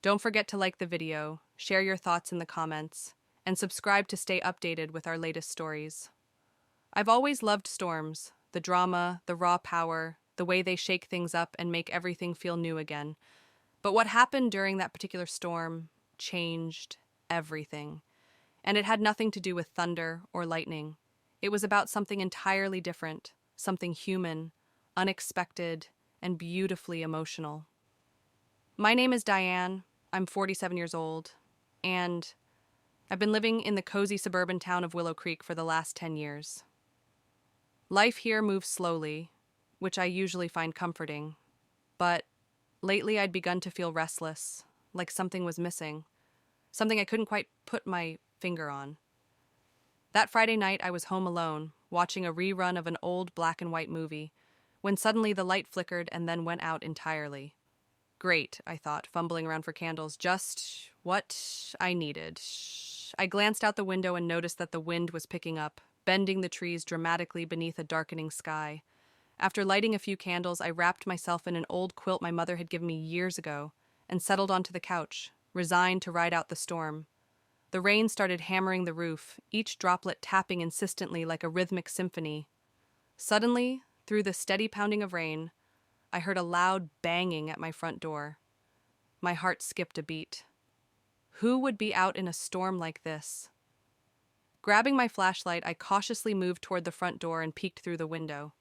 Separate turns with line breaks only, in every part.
Don't forget to like the video, share your thoughts in the comments, and subscribe to stay updated with our latest stories. I've always loved storms, the drama, the raw power, the way they shake things up and make everything feel new again. But what happened during that particular storm changed everything. And it had nothing to do with thunder or lightning. It was about something entirely different, something human, unexpected, and beautifully emotional. My name is Diane. I'm 47 years old, and I've been living in the cozy suburban town of Willow Creek for the last 10 years. Life here moves slowly, which I usually find comforting, but lately I'd begun to feel restless, like something was missing, something I couldn't quite put my finger on. That Friday night I was home alone, watching a rerun of an old black and white movie, when suddenly the light flickered and then went out entirely. Great, I thought, fumbling around for candles, just what I needed. I glanced out the window and noticed that the wind was picking up, bending the trees dramatically beneath a darkening sky. After lighting a few candles, I wrapped myself in an old quilt my mother had given me years ago and settled onto the couch, resigned to ride out the storm. The rain started hammering the roof, each droplet tapping insistently like a rhythmic symphony. Suddenly, through the steady pounding of rain, I heard a loud banging at my front door. My heart skipped a beat. Who would be out in a storm like this? Grabbing my flashlight, I cautiously moved toward the front door and peeked through the window.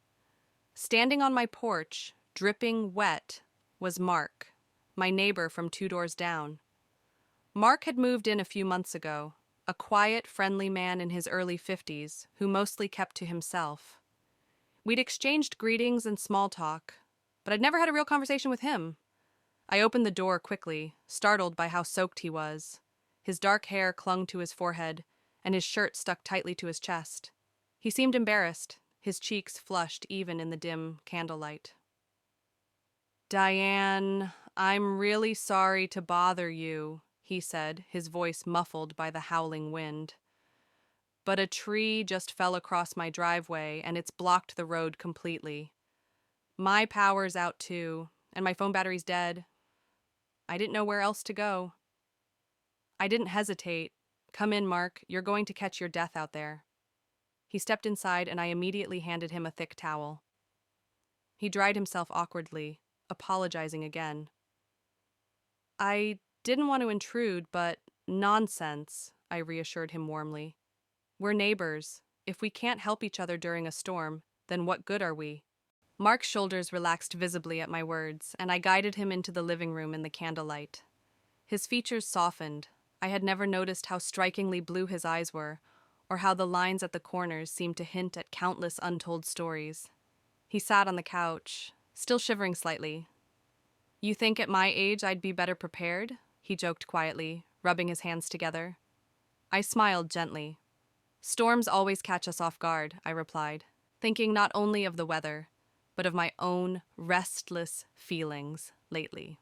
Standing on my porch, dripping wet, was Mark, my neighbor from 2 doors down. Mark had moved in a few months ago, a quiet, friendly man in his early 50s who mostly kept to himself. We'd exchanged greetings and small talk, but I'd never had a real conversation with him. I opened the door quickly, startled by how soaked he was. His dark hair clung to his forehead, and his shirt stuck tightly to his chest. He seemed embarrassed, his cheeks flushed even in the dim candlelight. "Diane, I'm really sorry to bother you," he said, his voice muffled by the howling wind. "But a tree just fell across my driveway, and it's blocked the road completely. My power's out too, and my phone battery's dead. I didn't know where else to go." I didn't hesitate. "Come in, Mark. You're going to catch your death out there." He stepped inside, and I immediately handed him a thick towel. He dried himself awkwardly, apologizing again. "I didn't want to intrude, but nonsense," I reassured him warmly. "We're neighbors. If we can't help each other during a storm, then what good are we?" Mark's shoulders relaxed visibly at my words, and I guided him into the living room in the candlelight. His features softened. I had never noticed how strikingly blue his eyes were, or how the lines at the corners seemed to hint at countless untold stories. He sat on the couch, still shivering slightly. "You think at my age I'd be better prepared?" he joked quietly, rubbing his hands together. I smiled gently. "Storms always catch us off guard," I replied, thinking not only of the weather, but of my own restless feelings lately.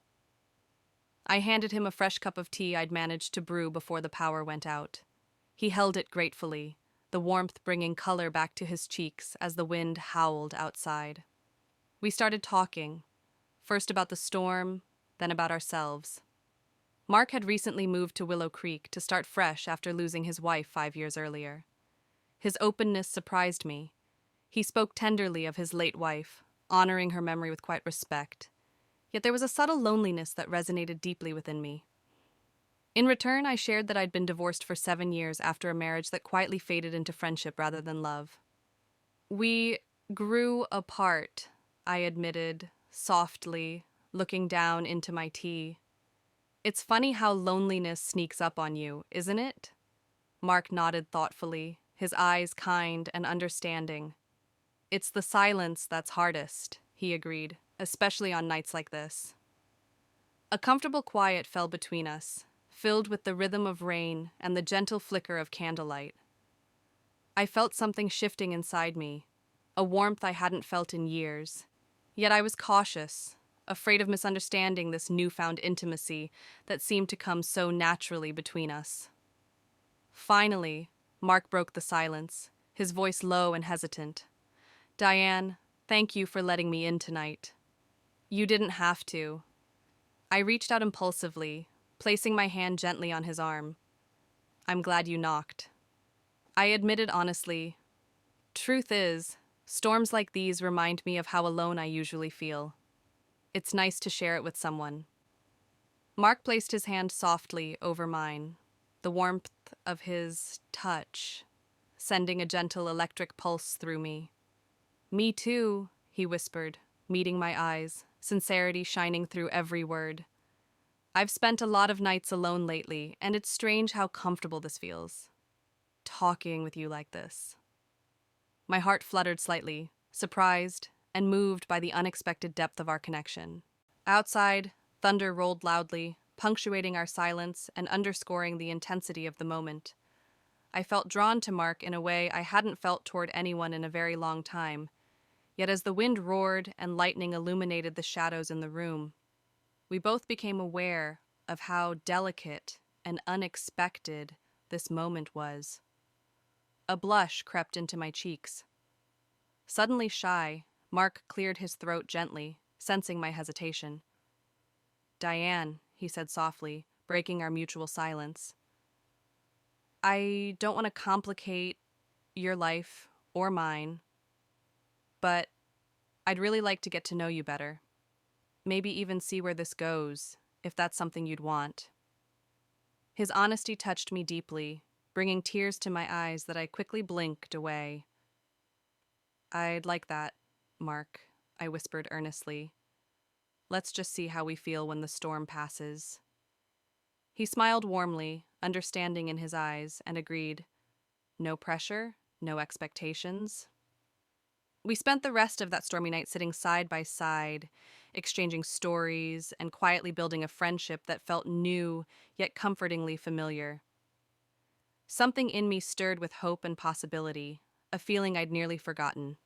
I handed him a fresh cup of tea I'd managed to brew before the power went out. He held it gratefully, the warmth bringing color back to his cheeks as the wind howled outside. We started talking, first about the storm, then about ourselves. Mark had recently moved to Willow Creek to start fresh after losing his wife 5 years earlier. His openness surprised me. He spoke tenderly of his late wife, honoring her memory with quite respect. Yet there was a subtle loneliness that resonated deeply within me. In return, I shared that I'd been divorced for 7 years after a marriage that quietly faded into friendship rather than love. "We grew apart," I admitted, softly, looking down into my tea. "It's funny how loneliness sneaks up on you, isn't it?" Mark nodded thoughtfully, his eyes kind and understanding. "It's the silence that's hardest," he agreed, especially on nights like this. A comfortable quiet fell between us, filled with the rhythm of rain and the gentle flicker of candlelight. I felt something shifting inside me, a warmth I hadn't felt in years. Yet I was cautious, afraid of misunderstanding this newfound intimacy that seemed to come so naturally between us. Finally, Mark broke the silence, his voice low and hesitant. "Diane, thank you for letting me in tonight." "You didn't have to." I reached out impulsively, placing my hand gently on his arm. "I'm glad you knocked." I admitted honestly, "Truth is, storms like these remind me of how alone I usually feel. It's nice to share it with someone." Mark placed his hand softly over mine, the warmth of his touch sending a gentle electric pulse through me. "Me too," he whispered, meeting my eyes, sincerity shining through every word. "I've spent a lot of nights alone lately, and it's strange how comfortable this feels. Talking with you like this." My heart fluttered slightly, surprised and moved by the unexpected depth of our connection. Outside, thunder rolled loudly, punctuating our silence and underscoring the intensity of the moment. I felt drawn to Mark in a way I hadn't felt toward anyone in a very long time. Yet as the wind roared and lightning illuminated the shadows in the room, we both became aware of how delicate and unexpected this moment was. A blush crept into my cheeks. Suddenly shy, Mark cleared his throat gently, sensing my hesitation. "Diane," he said softly, breaking our mutual silence. "I don't want to complicate your life or mine, but I'd really like to get to know you better. Maybe even see where this goes, if that's something you'd want." His honesty touched me deeply, bringing tears to my eyes that I quickly blinked away. "I'd like that, Mark," I whispered earnestly. "Let's just see how we feel when the storm passes." He smiled warmly, understanding in his eyes, and agreed. "No pressure, no expectations." We spent the rest of that stormy night sitting side by side, exchanging stories and quietly building a friendship that felt new yet comfortingly familiar. Something in me stirred with hope and possibility, a feeling I'd nearly forgotten.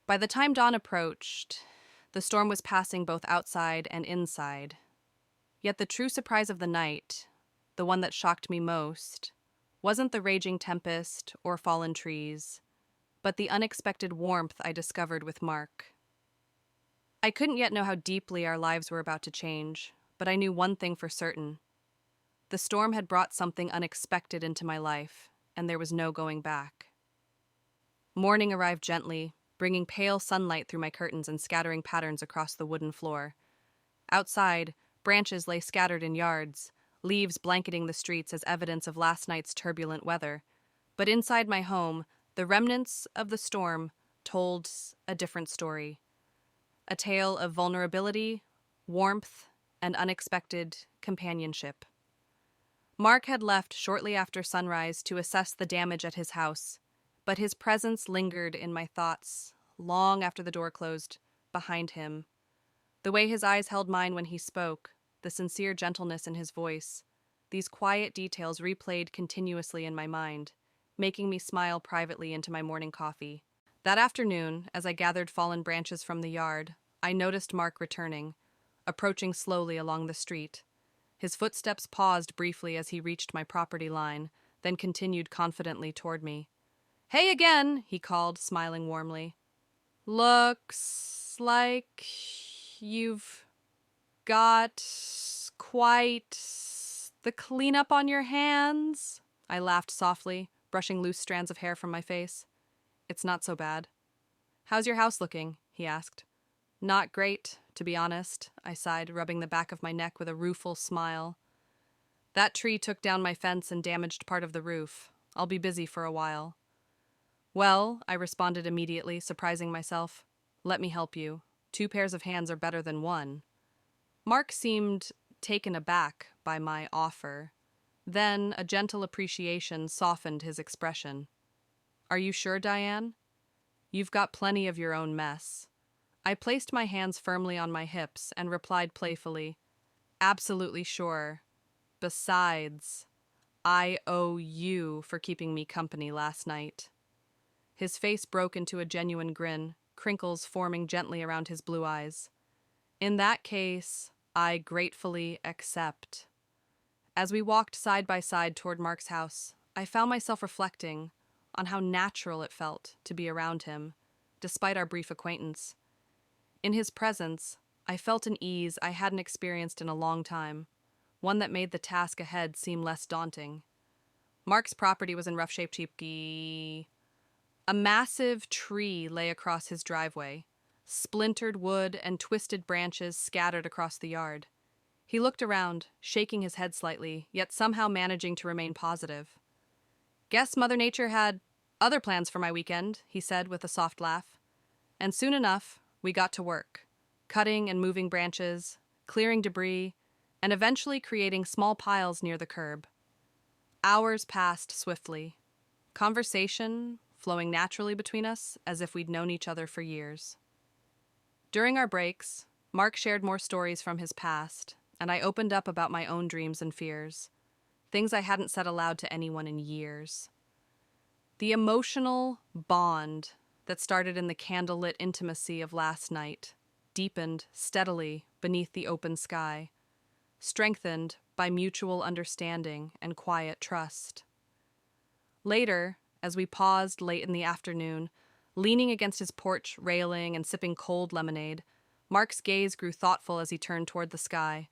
By the time dawn approached, the storm was passing both outside and inside. Yet the true surprise of the night, the one that shocked me most, wasn't the raging tempest or fallen trees, but the unexpected warmth I discovered with Mark. I couldn't yet know how deeply our lives were about to change, but I knew one thing for certain. The storm had brought something unexpected into my life, and there was no going back. Morning arrived gently, bringing pale sunlight through my curtains and scattering patterns across the wooden floor. Outside, branches lay scattered in yards, leaves blanketing the streets as evidence of last night's turbulent weather. But inside my home, the remnants of the storm told a different story. A tale of vulnerability, warmth, and unexpected companionship. Mark had left shortly after sunrise to assess the damage at his house, but his presence lingered in my thoughts long after the door closed behind him. The way his eyes held mine when he spoke, the sincere gentleness in his voice, these quiet details replayed continuously in my mind, making me smile privately into my morning coffee. That afternoon, as I gathered fallen branches from the yard, I noticed Mark returning, approaching slowly along the street. His footsteps paused briefly as he reached my property line, then continued confidently toward me. "Hey again," he called, smiling warmly. "Looks like you've got quite the cleanup on your hands." I laughed softly, brushing loose strands of hair from my face. "It's not so bad." "How's your house looking?" he asked. "Not great, to be honest," I sighed, rubbing the back of my neck with a rueful smile. "That tree took down my fence and damaged part of the roof. I'll be busy for a while." "Well," I responded immediately, surprising myself. "Let me help you. 2 pairs of hands are better than 1. Mark seemed taken aback by my offer. Then a gentle appreciation softened his expression. "Are you sure, Diane? You've got plenty of your own mess." I placed my hands firmly on my hips and replied playfully, "Absolutely sure. Besides, I owe you for keeping me company last night." His face broke into a genuine grin, crinkles forming gently around his blue eyes. "In that case, I gratefully accept." As we walked side by side toward Mark's house, I found myself reflecting on how natural it felt to be around him, despite our brief acquaintance. In his presence, I felt an ease I hadn't experienced in a long time, one that made the task ahead seem less daunting. Mark's property was in rough shape. A massive tree lay across his driveway, splintered wood and twisted branches scattered across the yard. He looked around, shaking his head slightly, yet somehow managing to remain positive. "Guess Mother Nature had other plans for my weekend," he said with a soft laugh. And soon enough, we got to work, cutting and moving branches, clearing debris, and eventually creating small piles near the curb. Hours passed swiftly, conversation flowing naturally between us as if we'd known each other for years. During our breaks, Mark shared more stories from his past, and I opened up about my own dreams and fears, things I hadn't said aloud to anyone in years. The emotional bond that started in the candlelit intimacy of last night deepened steadily beneath the open sky, strengthened by mutual understanding and quiet trust. Later, as we paused late in the afternoon, leaning against his porch railing and sipping cold lemonade, Mark's gaze grew thoughtful as he turned toward the sky.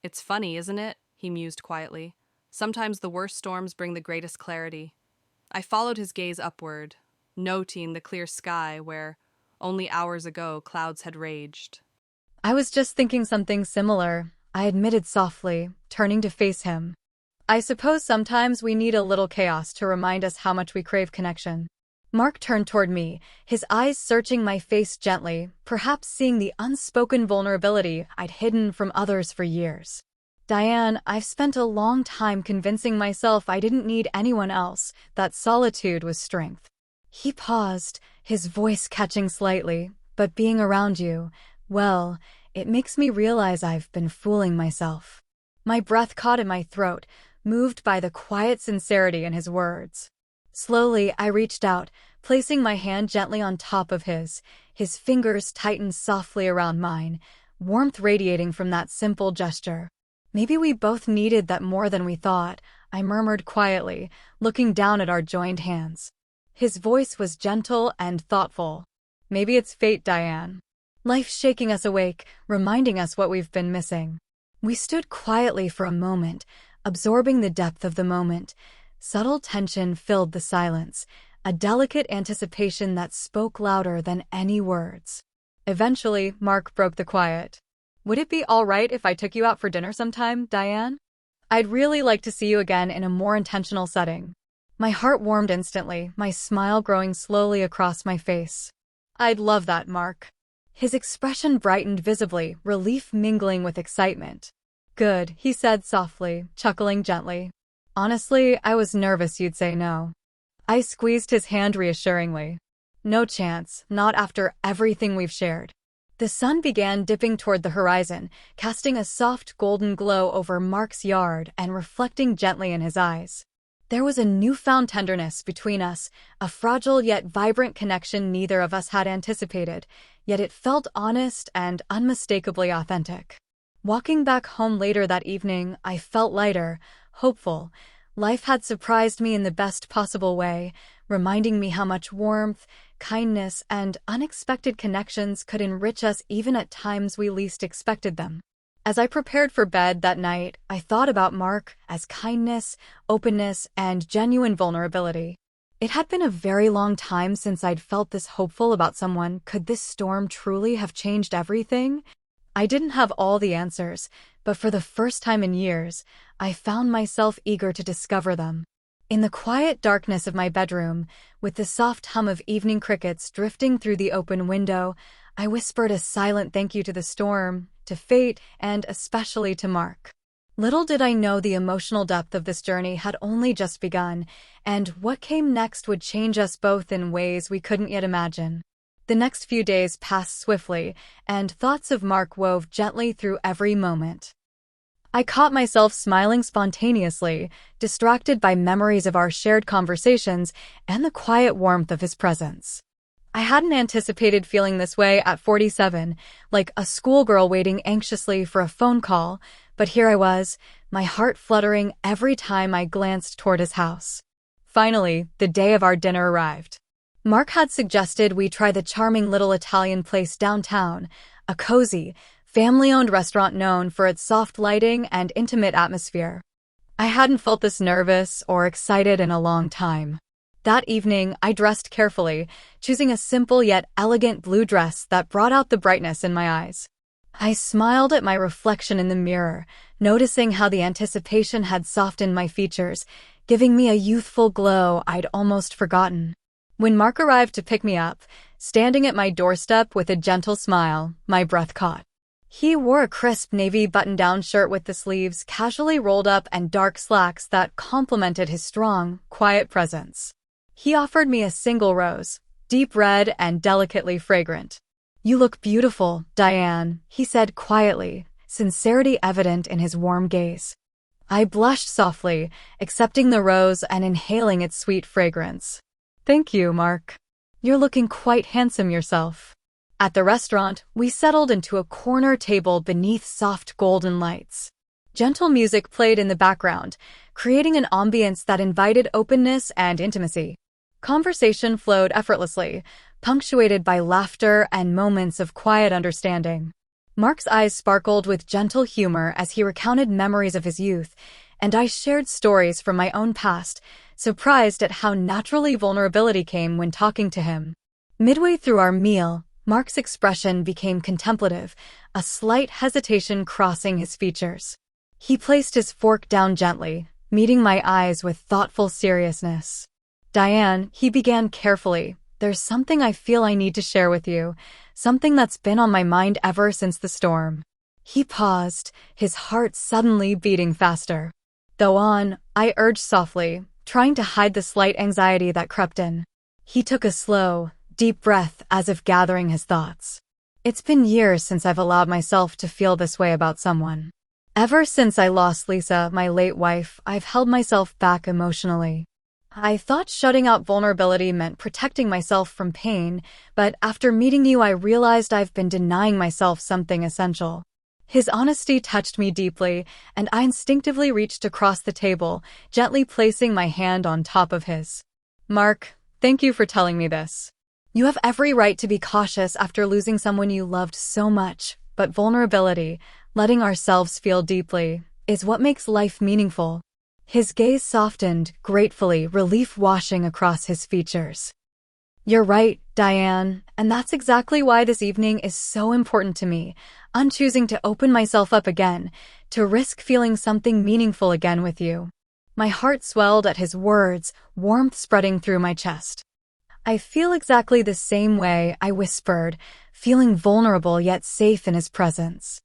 "It's funny, isn't it?" he mused quietly. "Sometimes the worst storms bring the greatest clarity." I followed his gaze upward, noting the clear sky where, only hours ago, clouds had raged.
"I was just thinking something similar," I admitted softly, turning to face him. "I suppose sometimes we need a little chaos to remind us how much we crave connection." Mark turned toward me, his eyes searching my face gently, perhaps seeing the unspoken vulnerability I'd hidden from others for years. "Diane, I've spent a long time convincing myself I didn't need anyone else, that solitude was strength." He paused, his voice catching slightly, "But being around you, well, it makes me realize I've been fooling myself." My breath caught in my throat, moved by the quiet sincerity in his words. Slowly, I reached out, placing my hand gently on top of his fingers tightened softly around mine, warmth radiating from that simple gesture. "Maybe we both needed that more than we thought," I murmured quietly, looking down at our joined hands. His voice was gentle and thoughtful. "Maybe it's fate, Diane. Life shaking us awake, reminding us what we've been missing." We stood quietly for a moment, absorbing the depth of the moment. Subtle tension filled the silence, a delicate anticipation that spoke louder than any words. Eventually, Mark broke the quiet. "Would it be all right if I took you out for dinner sometime, Diane? I'd really like to see you again in a more intentional setting." My heart warmed instantly, my smile growing slowly across my face. "I'd love that, Mark." His expression brightened visibly, relief mingling with excitement. "Good," he said softly, chuckling gently. "Honestly, I was nervous you'd say no." I squeezed his hand reassuringly. "No chance, not after everything we've shared." The sun began dipping toward the horizon, casting a soft golden glow over Mark's yard and reflecting gently in his eyes. There was a newfound tenderness between us, a fragile yet vibrant connection neither of us had anticipated, yet it felt honest and unmistakably authentic. Walking back home later that evening, I felt lighter, hopeful. Life had surprised me in the best possible way, reminding me how much warmth, kindness, and unexpected connections could enrich us even at times we least expected them. As I prepared for bed that night, I thought about Mark as kindness, openness, and genuine vulnerability. It had been a very long time since I'd felt this hopeful about someone. Could this storm truly have changed everything? I didn't have all the answers, but for the first time in years, I found myself eager to discover them. In the quiet darkness of my bedroom, with the soft hum of evening crickets drifting through the open window, I whispered a silent thank you to the storm, to fate, and especially to Mark. Little did I know the emotional depth of this journey had only just begun, and what came next would change us both in ways we couldn't yet imagine. The next few days passed swiftly, and thoughts of Mark wove gently through every moment. I caught myself smiling spontaneously, distracted by memories of our shared conversations and the quiet warmth of his presence. I hadn't anticipated feeling this way at 47, like a schoolgirl waiting anxiously for a phone call, but here I was, my heart fluttering every time I glanced toward his house. Finally, the day of our dinner arrived. Mark had suggested we try the charming little Italian place downtown, a cozy, family-owned restaurant known for its soft lighting and intimate atmosphere. I hadn't felt this nervous or excited in a long time. That evening, I dressed carefully, choosing a simple yet elegant blue dress that brought out the brightness in my eyes. I smiled at my reflection in the mirror, noticing how the anticipation had softened my features, giving me a youthful glow I'd almost forgotten. When Mark arrived to pick me up, standing at my doorstep with a gentle smile, my breath caught. He wore a crisp navy button-down shirt with the sleeves casually rolled up and dark slacks that complemented his strong, quiet presence. He offered me a single rose, deep red and delicately fragrant. "You look beautiful, Diane," he said quietly, sincerity evident in his warm gaze. I blushed softly, accepting the rose and inhaling its sweet fragrance. "Thank you, Mark. You're looking quite handsome yourself." At the restaurant, we settled into a corner table beneath soft golden lights. Gentle music played in the background, creating an ambience that invited openness and intimacy. Conversation flowed effortlessly, punctuated by laughter and moments of quiet understanding. Mark's eyes sparkled with gentle humor as he recounted memories of his youth, and I shared stories from my own past, surprised at how naturally vulnerability came when talking to him. Midway through our meal, Mark's expression became contemplative, a slight hesitation crossing his features. He placed his fork down gently, meeting my eyes with thoughtful seriousness. "Diane," he began carefully, "there's something I feel I need to share with you, something that's been on my mind ever since the storm." He paused, his heart suddenly beating faster. "Go on," I urged softly, trying to hide the slight anxiety that crept in. He took a slow, deep breath as if gathering his thoughts. "It's been years since I've allowed myself to feel this way about someone. Ever since I lost Lisa, my late wife, I've held myself back emotionally. I thought shutting out vulnerability meant protecting myself from pain, but after meeting you I realized I've been denying myself something essential." His honesty touched me deeply, and I instinctively reached across the table, gently placing my hand on top of his. "Mark, thank you for telling me this. You have every right to be cautious after losing someone you loved so much, but vulnerability, letting ourselves feel deeply, is what makes life meaningful." His gaze softened, gratefully, relief washing across his features. "You're right, Diane, and that's exactly why this evening is so important to me. I'm choosing to open myself up again, to risk feeling something meaningful again with you." My heart swelled at his words, warmth spreading through my chest. "I feel exactly the same way," I whispered, feeling vulnerable yet safe in his presence.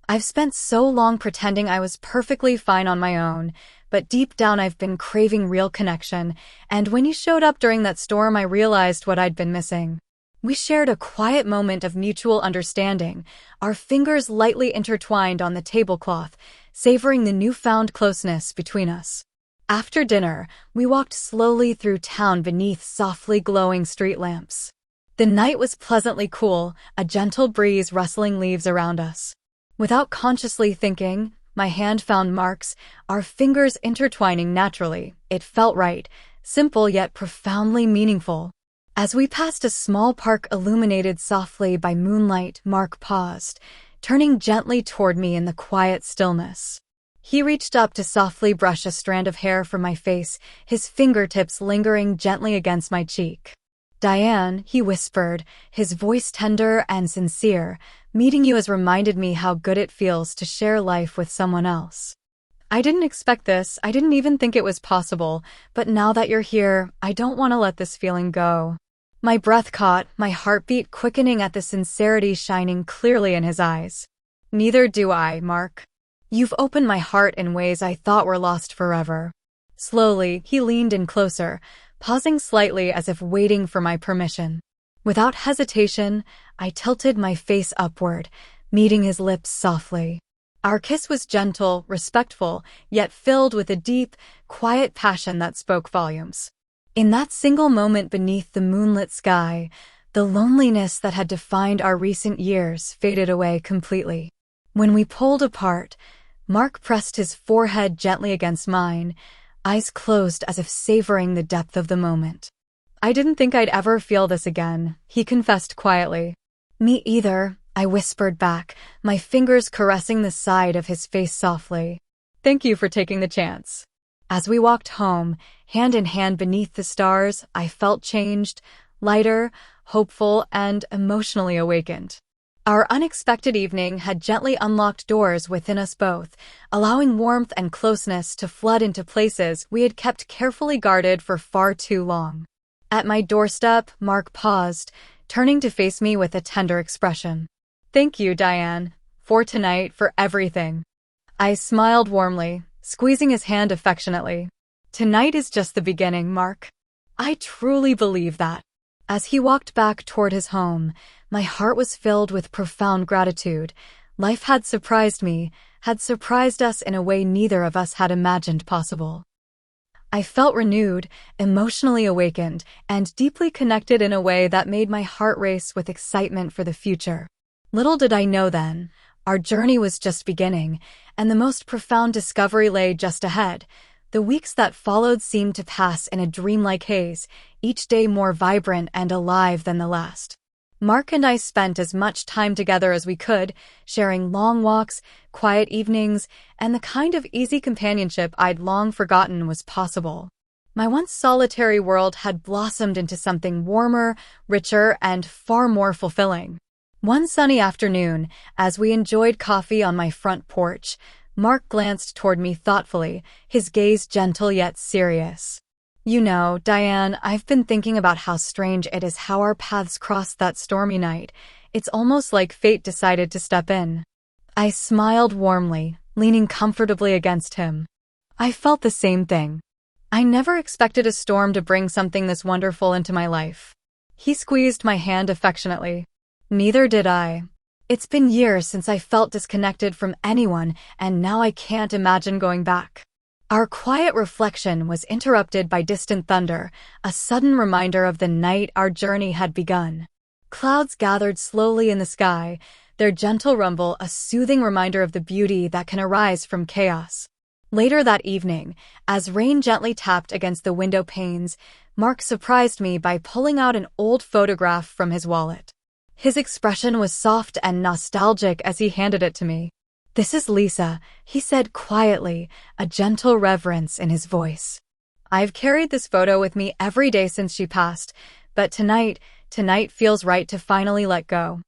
"I've spent so long pretending I was perfectly fine on my own, but deep down I've been craving real connection, and when you showed up during that storm I realized what I'd been missing." We shared a quiet moment of mutual understanding, our fingers lightly intertwined on the tablecloth, savoring the newfound closeness between us. After dinner, we walked slowly through town beneath softly glowing street lamps. The night was pleasantly cool, a gentle breeze rustling leaves around us. Without consciously thinking, my hand found Mark's, our fingers intertwining naturally. It felt right, simple yet profoundly meaningful. As we passed a small park illuminated softly by moonlight, Mark paused, turning gently toward me in the quiet stillness. He reached up to softly brush a strand of hair from my face, his fingertips lingering gently against my cheek. "Diane," he whispered, his voice tender and sincere, "meeting you has reminded me how good it feels to share life with someone else. I didn't expect this, I didn't even think it was possible, but now that you're here, I don't want to let this feeling go." My breath caught, my heartbeat quickening at the sincerity shining clearly in his eyes. "Neither do I, Mark. You've opened my heart in ways I thought were lost forever." Slowly, he leaned in closer, pausing slightly as if waiting for my permission. Without hesitation, I tilted my face upward, meeting his lips softly. Our kiss was gentle, respectful, yet filled with a deep, quiet passion that spoke volumes. In that single moment beneath the moonlit sky, the loneliness that had defined our recent years faded away completely. When we pulled apart, Mark pressed his forehead gently against mine, eyes closed as if savoring the depth of the moment. "I didn't think I'd ever feel this again," he confessed quietly. "Me either," I whispered back, my fingers caressing the side of his face softly. Thank you for taking the chance. As we walked home, hand in hand beneath the stars, I felt changed, lighter, hopeful, and emotionally awakened. Our unexpected evening had gently unlocked doors within us both, allowing warmth and closeness to flood into places we had kept carefully guarded for far too long. At my doorstep, Mark paused, turning to face me with a tender expression. Thank you, Diane, for tonight, for everything. I smiled warmly, squeezing his hand affectionately. Tonight is just the beginning, Mark. I truly believe that. As he walked back toward his home, my heart was filled with profound gratitude. Life had surprised me, had surprised us in a way neither of us had imagined possible. I felt renewed, emotionally awakened, and deeply connected in a way that made my heart race with excitement for the future. Little did I know then, our journey was just beginning, and the most profound discovery lay just ahead. The weeks that followed seemed to pass in a dreamlike haze, each day more vibrant and alive than the last. Mark and I spent as much time together as we could, sharing long walks, quiet evenings, and the kind of easy companionship I'd long forgotten was possible. My once solitary world had blossomed into something warmer, richer, and far more fulfilling. One sunny afternoon, as we enjoyed coffee on my front porch, Mark glanced toward me thoughtfully, his gaze gentle yet serious. You know, Diane, I've been thinking about how strange it is how our paths crossed that stormy night. It's almost like fate decided to step in. I smiled warmly, leaning comfortably against him. I felt the same thing. I never expected a storm to bring something this wonderful into my life. He squeezed my hand affectionately. Neither did I. It's been years since I felt disconnected from anyone, and now I can't imagine going back. Our quiet reflection was interrupted by distant thunder, a sudden reminder of the night our journey had begun. Clouds gathered slowly in the sky, their gentle rumble a soothing reminder of the beauty that can arise from chaos. Later that evening, as rain gently tapped against the window panes, Mark surprised me by pulling out an old photograph from his wallet. His expression was soft and nostalgic as he handed it to me. This is Lisa, he said quietly, a gentle reverence in his voice. I've carried this photo with me every day since she passed, but tonight feels right to finally let go.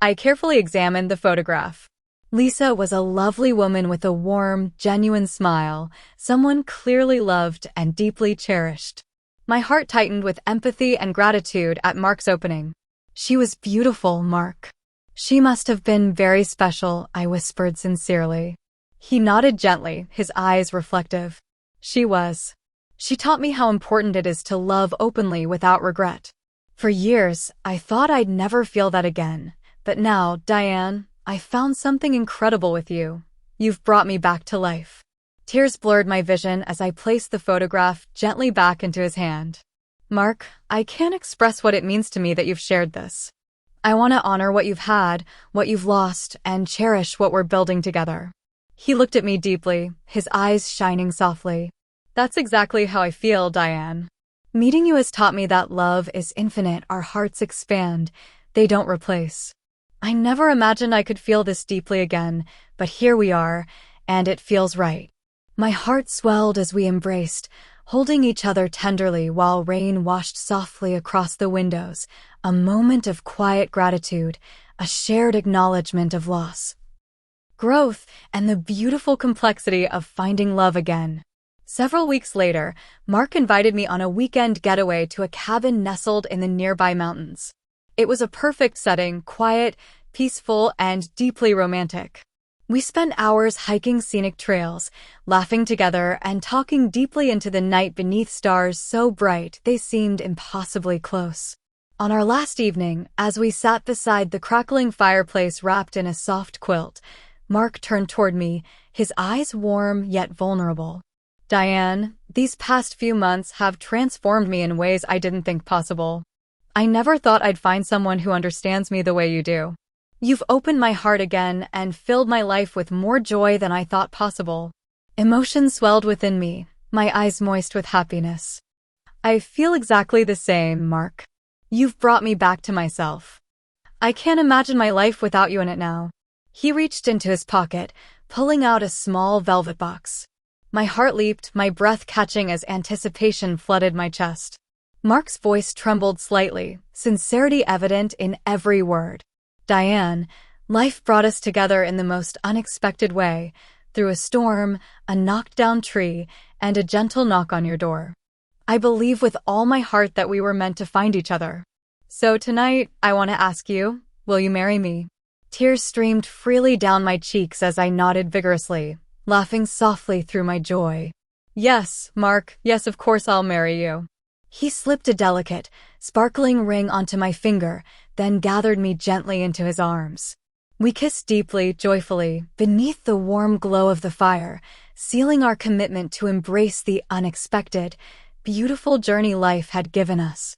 I carefully examined the photograph. Lisa was a lovely woman with a warm, genuine smile, someone clearly loved and deeply cherished. My heart tightened with empathy and gratitude at Mark's opening. She was beautiful, Mark. She must have been very special, I whispered sincerely. He nodded gently, his eyes reflective. She was. She taught me how important it is to love openly without regret. For years, I thought I'd never feel that again. But now, Diane, I found something incredible with you. You've brought me back to life. Tears blurred my vision as I placed the photograph gently back into his hand. Mark, I can't express what it means to me that you've shared this. I want to honor what you've had, what you've lost, and cherish what we're building together. He looked at me deeply, his eyes shining softly. That's exactly how I feel, Diane. Meeting you has taught me that love is infinite, our hearts expand, they don't replace. I never imagined I could feel this deeply again, but here we are, and it feels right. My heart swelled as we embraced, holding each other tenderly while rain washed softly across the windows, a moment of quiet gratitude, a shared acknowledgement of loss, growth, and the beautiful complexity of finding love again. Several weeks later, Mark invited me on a weekend getaway to a cabin nestled in the nearby mountains. It was a perfect setting, quiet, peaceful, and deeply romantic. We spent hours hiking scenic trails, laughing together, and talking deeply into the night beneath stars so bright they seemed impossibly close. On our last evening, as we sat beside the crackling fireplace wrapped in a soft quilt, Mark turned toward me, his eyes warm yet vulnerable. Diane, these past few months have transformed me in ways I didn't think possible. I never thought I'd find someone who understands me the way you do. You've opened my heart again and filled my life with more joy than I thought possible. Emotions swelled within me, my eyes moist with happiness. I feel exactly the same, Mark. You've brought me back to myself. I can't imagine my life without you in it now. He reached into his pocket, pulling out a small velvet box. My heart leaped, my breath catching as anticipation flooded my chest. Mark's voice trembled slightly, sincerity evident in every word. Diane, life brought us together in the most unexpected way, through a storm, a knocked-down tree, and a gentle knock on your door. I believe with all my heart that we were meant to find each other. So tonight, I want to ask you, will you marry me? Tears streamed freely down my cheeks as I nodded vigorously, laughing softly through my joy. Yes, Mark, yes, of course I'll marry you. He slipped a delicate, sparkling ring onto my finger, then gathered me gently into his arms. We kissed deeply, joyfully, beneath the warm glow of the fire, sealing our commitment to embrace the unexpected, beautiful journey life had given us.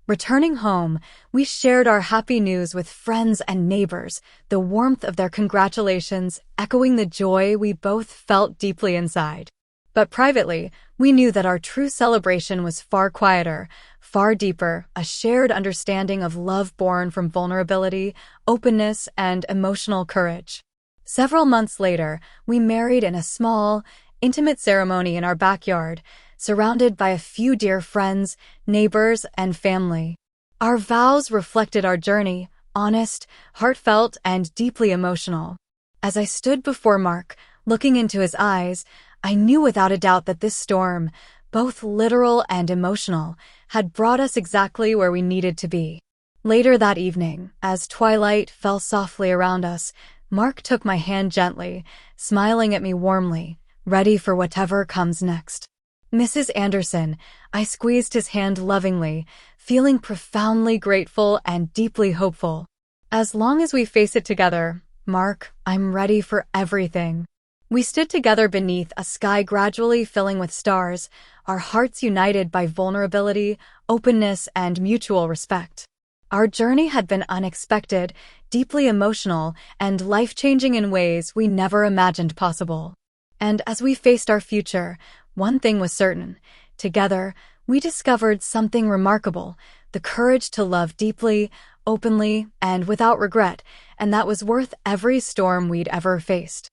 Returning home, we shared our happy news with friends and neighbors, the warmth of their congratulations echoing the joy we both felt deeply inside. But privately, we knew that our true celebration was far quieter, far deeper, a shared understanding of love born from vulnerability, openness, and emotional courage. Several months later, we married in a small, intimate ceremony in our backyard, surrounded by a few dear friends, neighbors, and family. Our vows reflected our journey, honest, heartfelt, and deeply emotional. As I stood before Mark, looking into his eyes, I knew without a doubt that this storm, both literal and emotional, had brought us exactly where we needed to be. Later that evening, as twilight fell softly around us, Mark took my hand gently, smiling at me warmly, ready for whatever comes next. Mrs. Anderson, I squeezed his hand lovingly, feeling profoundly grateful and deeply hopeful. As long as we face it together, Mark, I'm ready for everything. We stood together beneath a sky gradually filling with stars, our hearts united by vulnerability, openness, and mutual respect. Our journey had been unexpected, deeply emotional, and life-changing in ways we never imagined possible. And as we faced our future, one thing was certain. Together, we discovered something remarkable, the courage to love deeply, openly, and without regret, and that was worth every storm we'd ever faced.